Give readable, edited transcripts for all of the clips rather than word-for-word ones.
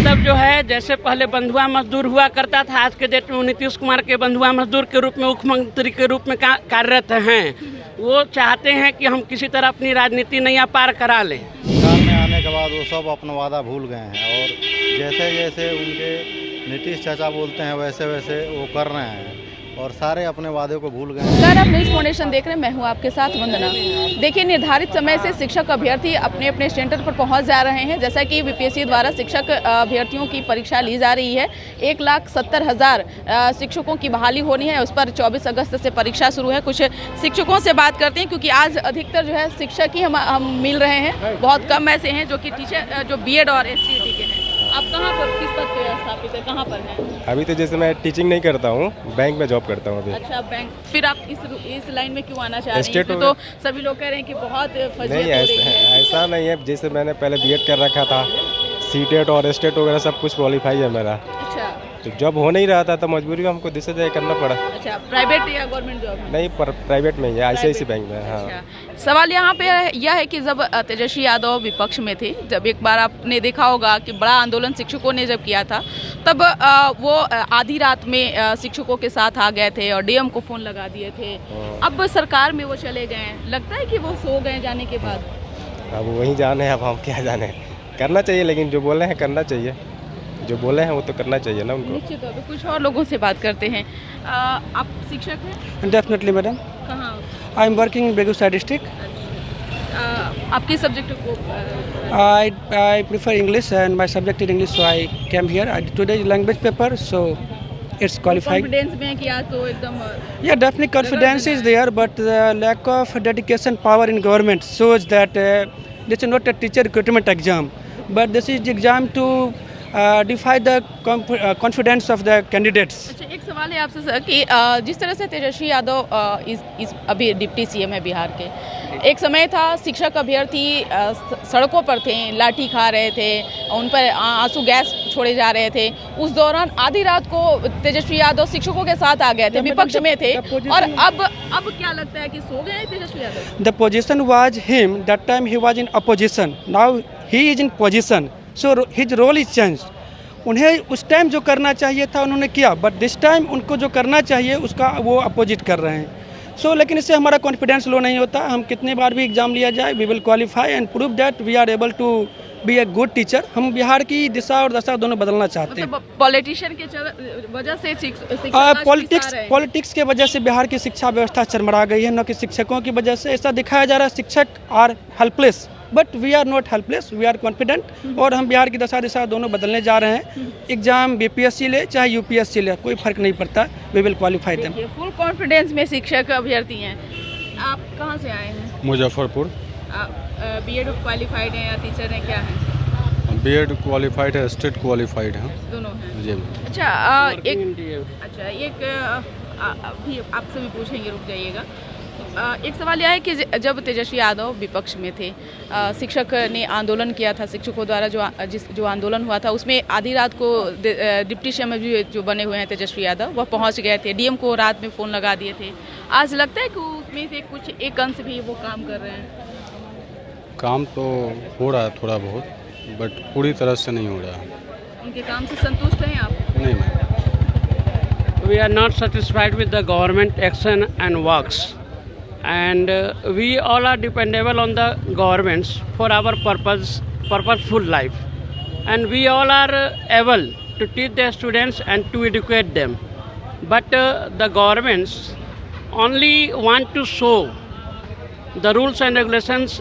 मतलब जो है जैसे पहले बंधुआ मजदूर हुआ करता था, आज के डेट में नीतीश कुमार के बंधुआ मजदूर के रूप में मुख्यमंत्री के रूप में कार्यरत हैं। वो चाहते हैं कि हम किसी तरह अपनी राजनीति नैया पार करा लें। सरकार में आने के बाद वो सब अपना वादा भूल गए हैं और जैसे जैसे उनके नीतीश चाचा बोलते हैं वैसे वैसे वो कर रहे हैं और सारे अपने वादे को भूल गए हैं। नमस्कार, आप न्यूज़ फाउंडेशन देख रहे हैं, मैं हूं आपके साथ वंदना। देखिए, निर्धारित समय से शिक्षक अभ्यर्थी अपने अपने सेंटर पर पहुंच जा रहे हैं। जैसा कि बीपीएससी द्वारा शिक्षक अभ्यर्थियों की परीक्षा ली जा रही है। 1,70,000 शिक्षकों की बहाली होनी है, उस पर 24 अगस्त से परीक्षा शुरू है। कुछ शिक्षकों से बात करते हैं क्योंकि आज अधिकतर जो है शिक्षक ही हम मिल रहे हैं। बहुत कम ऐसे हैं जो कि टीचर जो बीएड और एसटीईटी के हैं। आप कहाँ पर, किस पद पे स्थापित है, कहाँ पर हैं? अभी तो जैसे मैं टीचिंग नहीं करता हूँ, बैंक में जॉब करता हूँ अभी। अच्छा, बैंक। फिर आप इस लाइन में क्यों आना चाह रहे हैं? तो सभी लोग कह रहे हैं कि बहुत फजीहत नहीं, हो रही है। ऐसा नहीं है। जैसे मैंने पहले बीएड कर रखा था, सीटेट और एस्टेट वगैरह सब कुछ क्वालिफाई है मेरा। अच्छा, तो जब हो नहीं रहा था तो मजबूरी में हमको दिशा जाए करना पड़ा। अच्छा, प्राइवेट या गवर्नमेंट जॉब? नहीं, प्राइवेट में ही है, आईसीआईसी बैंक में। हाँ। अच्छा, सवाल यहाँ पे यह है कि जब तेजस्वी यादव विपक्ष में थे, जब एक बार आपने देखा होगा कि बड़ा आंदोलन शिक्षकों ने जब किया था, तब वो आधी रात में शिक्षकों के साथ आ गए थे और डीएम को फ़ोन लगा दिए थे। अब सरकार में वो चले गए हैं, लगता है कि वो सो गए जाने के बाद? अब वही जाने, अब हम क्या जाने। करना चाहिए, लेकिन जो बोले हैं करना चाहिए, जो बोले हैं वो तो करना चाहिए ना उनको। निश्चित तौर पर। कुछ और लोगों से बात करते हैं। आप शिक्षक हैं? Definitely madam. कहाँ? I am working in Begusarai district. आपके सब्जेक्ट को I prefer English and my subject is English, so I came here. Today is language paper, so it's qualified. Confidence में कि आज तो एकदम Yeah, definitely confidence is there, but the lack of dedication power in government shows that this is not a teacher recruitment exam, but this is the exam to defy the confidence of the candidates. अच्छा, एक सवाल है आपसे sir कि जिस तरह से तेजस्वी यादव इस अभी डिप्टी सीएम है बिहार के, एक समय था शिक्षक अभ्यर्थी सड़कों पर थे, लाठी खा रहे थे, उन पर आंसू गैस छोड़े जा रहे थे। उस दौरान आधी रात को तेजस्वी यादव शिक्षकों के साथ आ गए थे, विपक्ष में थे, और अब क्या लगता है कि सो गए Tejashwi Yadav? The position was him. That time he was in opposition. Now he is in position. So his role is changed. उन्हें उस टाइम जो करना चाहिए था उन्होंने किया, बट दिस टाइम उनको जो करना चाहिए उसका वो अपोजिट कर रहे हैं। सो लेकिन इससे हमारा कॉन्फिडेंस लो नहीं होता। हम कितनी बार भी एग्जाम लिया जाए, we will qualify and prove that we are able to be a good teacher. हम बिहार की दिशा और दशा दोनों बदलना चाहते हैं। पॉलिटिशियन के वजह से पॉलिटिक्स के वजह से बिहार की शिक्षा व्यवस्था चरमरा गई है, न कि शिक्षकों की वजह से। ऐसा दिखाया जा रहा है शिक्षक are helpless, but we are not helpless, we are confident. और हम बिहार की दशा दिशा दोनों बदलने जा रहे हैं। एग्जाम बीपीएससी ले चाहे यूपीएससी ले, कोई फर्क नहीं पड़ता। We will qualify them. Full confidence में शिक्षक अभ्यर्थी हैं। आप कहाँ से आए हैं? मुजफ्फरपुर। बीएड क्वालिफाइड हैं या टीचर हैं, क्या हैं? बीएड क्वालिफाइड है, स्टेट क्वालिफाइड है। दोनों हैं जी। अच्छा, एक अभी आपसे भी पूछेंगे, रुक जाइएगा। एक सवाल यह है कि जब तेजस्वी यादव विपक्ष में थे, शिक्षक ने आंदोलन किया था, शिक्षकों द्वारा जो आंदोलन हुआ था, उसमें आधी रात को डिप्टी सीएम भी जो बने हुए हैं तेजस्वी यादव, वह पहुंच गए थे, डीएम को रात में फ़ोन लगा दिए थे। आज लगता है कि उसमें से कुछ एक अंश भी वो काम कर रहे हैं? काम तो हो रहा है थोड़ा बहुत, बट पूरी तरह से नहीं हो रहा है। उनके काम से संतुष्ट हैं आप? नहीं ma'am. We are not satisfied with the government action and works, and we all are dependable on the governments for our purposeful life, and we all are able to teach the students and to educate them, but the governments only want to show the rules and regulations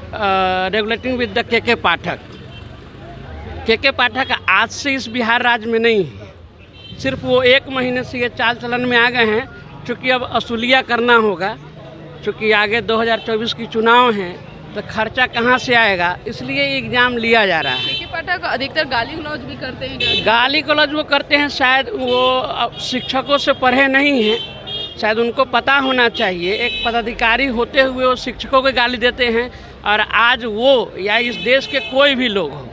regulating with the के पाठक आज से इस बिहार राज्य में नहीं है। सिर्फ वो 1 महीने से ये चाल चलन में आ गए हैं, चूँकि अब असूलिया करना होगा, चूँकि आगे 2024 की चुनाव हैं, तो खर्चा कहाँ से आएगा, इसलिए एग्ज़ाम लिया जा रहा है। के पाठक अधिकतर गाली गलौज भी करते हैं। गाली गलौज वो करते हैं, शायद वो शिक्षकों से पढ़े नहीं हैं, शायद उनको पता होना चाहिए। एक पदाधिकारी होते हुए वो शिक्षकों को गाली देते हैं, और आज वो या इस देश के कोई भी लोग हो,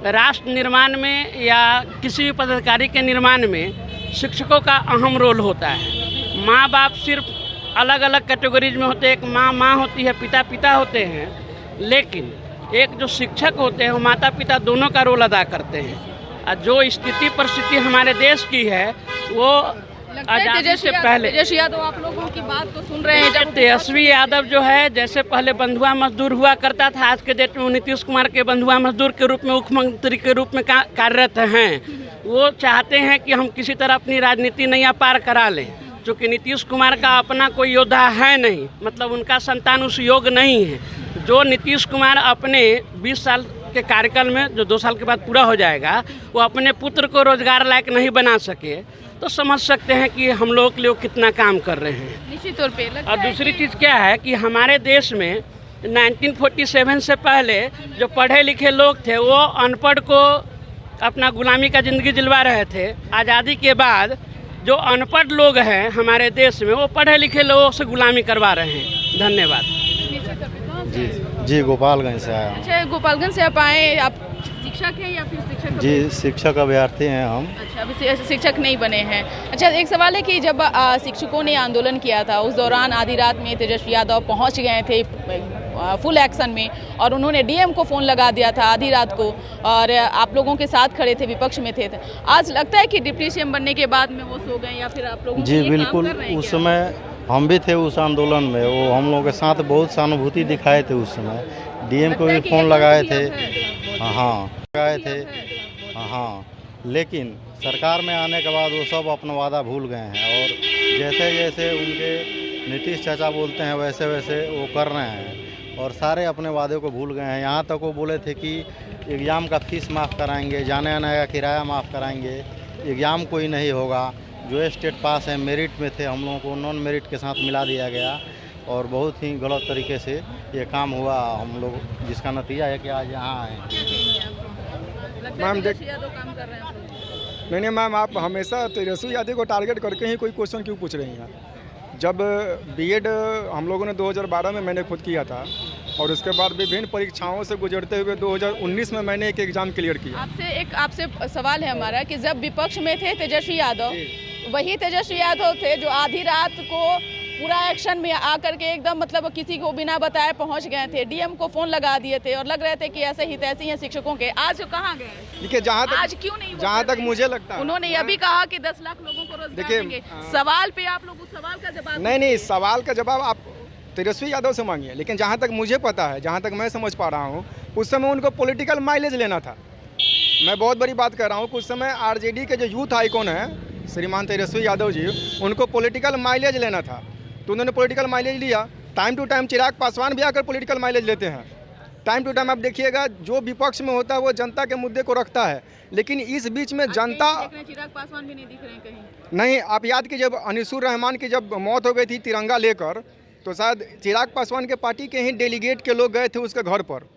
राष्ट्र निर्माण में या किसी भी पदाधिकारी के निर्माण में शिक्षकों का अहम रोल होता है। माँ बाप सिर्फ अलग अलग कैटेगरीज में होते हैं, एक माँ होती है, पिता होते हैं, लेकिन एक जो शिक्षक होते हैं वो माता पिता दोनों का रोल अदा करते हैं। जो स्थिति परिस्थिति हमारे देश की है वो लगता है आज़ादी से तेजस्वी पहले यादव आप लोगों की बात तो सुन रहे हैं जब तेजस्वी यादव जो है जैसे पहले बंधुआ मजदूर हुआ करता था, आज के डेट में वो नीतीश कुमार के बंधुआ मजदूर के रूप में मुख्यमंत्री के रूप में कार्यरत हैं। वो चाहते हैं कि हम किसी तरह अपनी राजनीति नैया पार करा लें, क्योंकि नीतीश कुमार का अपना कोई योद्धा है नहीं, मतलब उनका संतान उस योग नहीं है। जो नीतीश कुमार अपने 20 साल के कार्यकाल में जो 2 साल के बाद पूरा हो जाएगा, वो अपने पुत्र को रोजगार लायक नहीं बना सके, तो समझ सकते हैं कि हम लोगों के लिए कितना काम कर रहे हैं। निश्चित तौर पे लगता और है दूसरी कि- चीज़ क्या है कि हमारे देश में 1947 से पहले जो पढ़े लिखे लोग थे वो अनपढ़ को अपना गुलामी का ज़िंदगी जिलवा रहे थे। आज़ादी के बाद जो अनपढ़ लोग हैं हमारे देश में वो पढ़े लिखे लोगों से गुलामी करवा रहे हैं। धन्यवाद। निश्चित तौर पे कहाँ से जी आए? जी गोपालगंज से आया हूँ। अच्छा, गोपालगंज से आप आए, आप शिक्षक हैं या फिर शिक्षक? जी शिक्षक अभ्यर्थी हैं हम। अच्छा, अभी शिक्षक नहीं बने हैं। अच्छा, एक सवाल है कि जब शिक्षकों ने आंदोलन किया था उस दौरान आधी रात में तेजस्वी यादव पहुंच गए थे फुल एक्शन में, और उन्होंने डीएम को फ़ोन लगा दिया था आधी रात को, और आप लोगों के साथ खड़े थे, विपक्ष में थे। आज लगता है कि डिप्टी सीएम बनने के बाद में वो सो गए या फिर आप लोगों जी बिल्कुल, उस समय हम भी थे उस आंदोलन में, वो हम लोगों के साथ बहुत सहानुभूति दिखाए थे उस समय। डीएम को भी फ़ोन लगाए थे, हाँ लगाए थे, हाँ, लेकिन सरकार में आने के बाद वो सब अपना वादा भूल गए हैं, और जैसे जैसे उनके नीतीश चाचा बोलते हैं वैसे वैसे वो कर रहे हैं, और सारे अपने वादे को भूल गए हैं। यहाँ तक वो बोले थे कि एग्ज़ाम का फीस माफ़ कराएंगे, जाने आने का किराया माफ़ कराएंगे, एग्ज़ाम कोई नहीं होगा। जो स्टेट पास है मेरिट में थे, हम लोगों को नॉन मेरिट के साथ मिला दिया गया, और बहुत ही गलत तरीके से ये काम हुआ हम लोग, जिसका नतीजा है कि आज यहाँ आए। मैम काम कर रहे हैं? नहीं मैम, आप हमेशा तेजस्वी यादव को टारगेट करके ही कोई क्वेश्चन क्यों पूछ रही हैं? जब बीएड हम लोगों ने 2012 में मैंने खुद किया था, और उसके बाद विभिन्न परीक्षाओं से गुजरते हुए 2019 में मैंने एक एग्ज़ाम क्लियर किया। आपसे सवाल है हमारा कि जब विपक्ष में थे तेजस्वी यादव, वही तेजस्वी यादव थे जो आधी रात को पूरा एक्शन में आकर के एकदम मतलब किसी को बिना बताए पहुंच गए थे, डीएम को फोन लगा दिए थे और लग रहे थे कि ऐसे ही तैसे हैं शिक्षकों के। आज कहाँ गए? देखिए, आज क्यों नहीं? जहाँ तक मुझे लगता है, उन्होंने यह भी कहा कि 10 लाख लोगों को रोजगार देंगे। सवाल पे आप लोग उस सवाल का जवाब नहीं, सवाल का जवाब आप तेजस्वी यादव से मांगिए। लेकिन जहाँ तक मुझे पता है, जहाँ तक मैं समझ पा रहा हूँ, उस समय उनको पॉलिटिकल माइलेज लेना था। मैं बहुत बड़ी बात कर रहा हूँ, कुछ समय आरजेडी के जो यूथ आइकॉन है श्रीमान तेजस्वी यादव जी, उनको पॉलिटिकल माइलेज लेना था, तो उन्होंने पॉलिटिकल माइलेज लिया। Time to time Chirag Paswan भी आकर पॉलिटिकल माइलेज लेते हैं। टाइम टू टाइम आप देखिएगा, जो विपक्ष में होता है वो जनता के मुद्दे को रखता है, लेकिन इस बीच में जनता चिराग पासवान भी नहीं दिख रहे हैं कहीं। नहीं, आप याद कीजिए, जब अनिसुर रहमान की जब मौत हो गई थी तिरंगा लेकर, तो शायद चिराग पासवान के पार्टी के ही डेलीगेट के लोग गए थे उसके घर पर।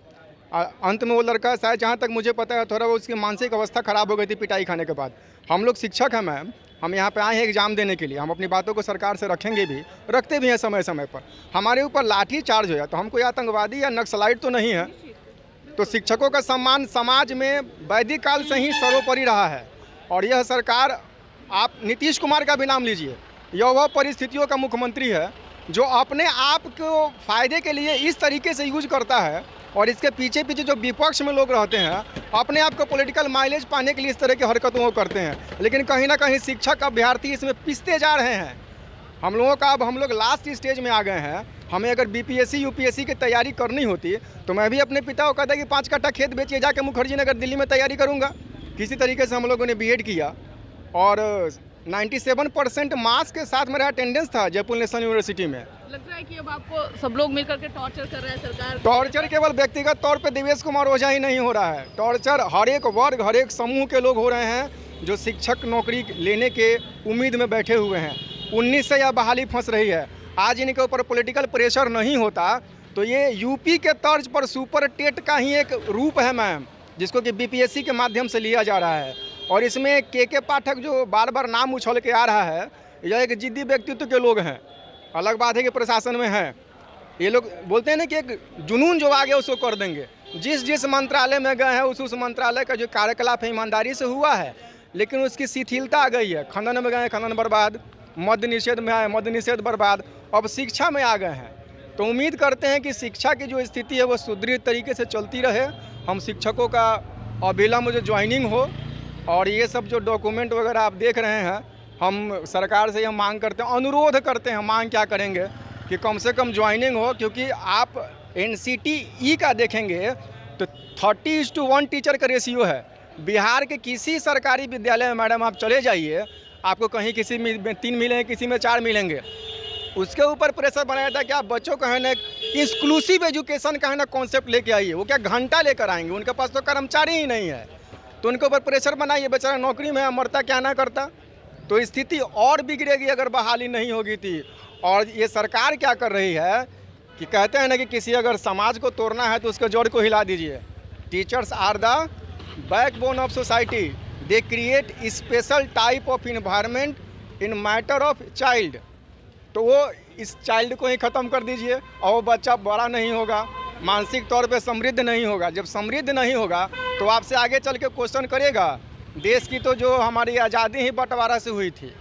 अंत में वो लड़का शायद, जहाँ तक मुझे पता है, थोड़ा वो उसकी मानसिक अवस्था खराब हो गई थी पिटाई खाने के बाद। हम लोग शिक्षक हैं मैम, हम यहाँ पे आए हैं एग्जाम देने के लिए। हम अपनी बातों को सरकार से रखेंगे भी, रखते भी हैं समय समय पर। हमारे ऊपर लाठी चार्ज हो जाए तो हम कोई आतंकवादी या नक्सलाइट तो नहीं है। तो शिक्षकों का सम्मान समाज में वैदिक काल से ही सर्वोपरि रहा है, और यह सरकार, आप नीतीश कुमार का भी नाम लीजिए, यह वह परिस्थितियों का मुख्यमंत्री है जो अपने आप को फ़ायदे के लिए इस तरीके से यूज करता है, और इसके पीछे पीछे जो विपक्ष में लोग रहते हैं अपने आप को पॉलिटिकल माइलेज पाने के लिए इस तरह की हरकतों को करते हैं। लेकिन कहीं ना कहीं शिक्षक अभ्यर्थी इसमें पिसते जा रहे हैं। हम लोगों का अब हम लोग लास्ट स्टेज में आ गए हैं। हमें अगर बीपीएससी यूपीएससी की तैयारी करनी होती तो मैं भी अपने पिता को कहता कि 5 कट्ठा खेत बेचिए जाके मुखर्जी नगर दिल्ली में तैयारी करूँगा। किसी तरीके से हम लोगों ने बीएड किया, और 97% मार्क्स के साथ मेरा अटेंडेंस था जयपुर नेशनल यूनिवर्सिटी में। लग रहा है कि अब आपको सब लोग मिलकर के टॉर्चर कर रहा है सरकार। टॉर्चर केवल व्यक्तिगत तौर पे देवेश कुमार ओझा ही नहीं हो रहा है, टॉर्चर हर एक वर्ग, हर एक समूह के लोग हो रहे हैं जो शिक्षक नौकरी लेने के उम्मीद में बैठे हुए हैं। 19 से यह बहाली फंस रही है। आज इनके ऊपर पॉलिटिकल प्रेशर नहीं होता तो ये यूपी के तर्ज पर सुपर टेट का ही एक रूप है मैम, जिसको कि बीपीएससी के माध्यम से लिया जा रहा है। और इसमें के पाठक जो बार बार नाम उछल के आ रहा है, यह एक जिद्दी व्यक्तित्व के लोग हैं। अलग बात है कि प्रशासन में है, ये लोग बोलते हैं ना कि एक जुनून जो आ गया उसको कर देंगे। जिस मंत्रालय में गए हैं उस मंत्रालय का जो कार्यकलाप है ईमानदारी से हुआ है, लेकिन उसकी शिथिलता आ गई है। खनन में गए, खनन बर्बाद, मद्य निषेध में आए, मद्य निषेध बर्बाद, अब शिक्षा में आ गए हैं। तो उम्मीद करते हैं कि शिक्षा की जो स्थिति है वो सुदृढ़ तरीके से चलती रहे। हम शिक्षकों का अविलंब जो ज्वाइनिंग हो, और ये सब जो डॉक्यूमेंट वगैरह आप देख रहे हैं, हम सरकार से यह मांग करते हैं, अनुरोध करते हैं, मांग क्या करेंगे कि कम से कम ज्वाइनिंग हो, क्योंकि आप NCTE का देखेंगे तो 30:1 टीचर का रेशियो है। बिहार के किसी सरकारी विद्यालय में मैडम आप चले जाइए, आपको कहीं किसी में 3 मिलेंगे, किसी में 4 मिलेंगे। उसके ऊपर प्रेशर बनाया था कि आप बच्चों का है ना इंक्लूसिव एजुकेशन का है ना कॉन्सेप्ट लेके आइए। वो क्या घंटा लेकर आएंगे, उनके पास तो कर्मचारी ही नहीं है, तो उनके ऊपर प्रेशर बनाइए। बेचारा नौकरी में मरता क्या ना करता, तो स्थिति और बिगड़ेगी अगर बहाली नहीं होगी थी। और ये सरकार क्या कर रही है कि कहते हैं ना कि किसी अगर समाज को तोड़ना है तो उसके जड़ को हिला दीजिए। Teachers are the backbone of society, they create special type of environment in matter of child. तो वो इस चाइल्ड को ही ख़त्म कर दीजिए और वो बच्चा बड़ा नहीं होगा, मानसिक तौर पे समृद्ध नहीं होगा। जब समृद्ध नहीं होगा तो आपसे आगे चल के क्वेश्चन करेगा। देश की तो जो हमारी आज़ादी ही बंटवारा से हुई थी।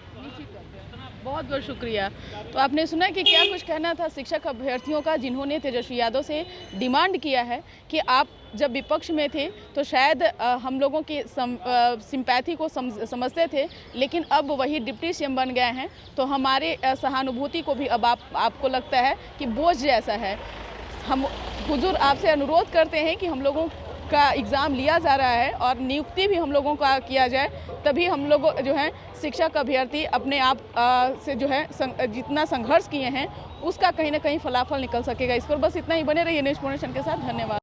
बहुत बहुत शुक्रिया। तो आपने सुना कि क्या कुछ कहना था शिक्षक अभ्यर्थियों का, जिन्होंने तेजस्वी यादव से डिमांड किया है कि आप जब विपक्ष में थे तो शायद हम लोगों की सिंपैथी को समझते थे, लेकिन अब वही डिप्टी सीएम बन गए हैं तो हमारे सहानुभूति को भी अब आपको लगता है कि बोझ जैसा है। हम हुजूर आपसे अनुरोध करते हैं कि हम लोगों का एग्ज़ाम लिया जा रहा है और नियुक्ति भी हम लोगों का किया जाए, तभी हम लोग जो हैं शिक्षक अभ्यर्थी अपने आप से जो है जितना संघर्ष किए हैं उसका कहीं ना कहीं फलाफल निकल सकेगा। इस पर बस इतना ही। बने रहिए न्यूज़ पॉइंट के साथ। धन्यवाद।